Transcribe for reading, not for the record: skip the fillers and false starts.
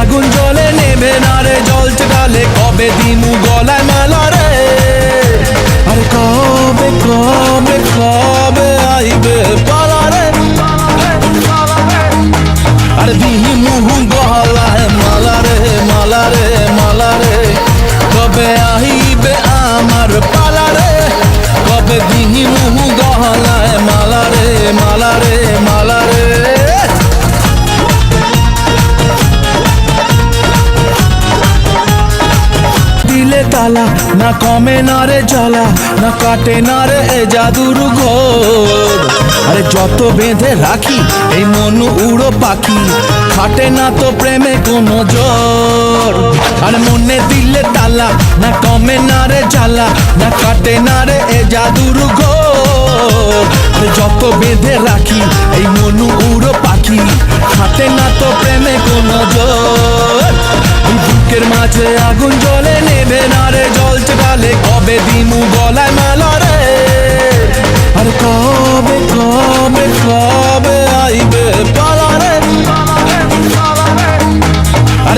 আগুন জ্বলে নেবে না রে জল চটালে কবে দিমু গলায় মালা রে আরে কবে কবে কবে আইবে পালা রে আরে দিমু গলায় মালা রে মালা রে মালা রে কবে আইবে আমার পালা রে কবে দিমু গলায় মালা রে মালা রে মালা রে দিলে তালা না কমে না রে জ্বালা না কাটে না রে এ জাদুর ঘোর আরে যত বেঁধে রাখি এই মন উড়ো পাখি খাটে না তো প্রেমে কোনো জোর আরে মনে দিলে তালা না কমে না রে জ্বালা না কাটে না রে এ জাদুর ঘোর আরে যত বেঁধে রাখি এই মন উড়ো পাখি খাটে না তো প্রেমে কোনো জোর বুকের মাঝে আগুন জ্বলে নেবে না রে জল চটালে কবে দিমু গলায় মালা রে আর কবে কবে কবে আইবে পালা রে আর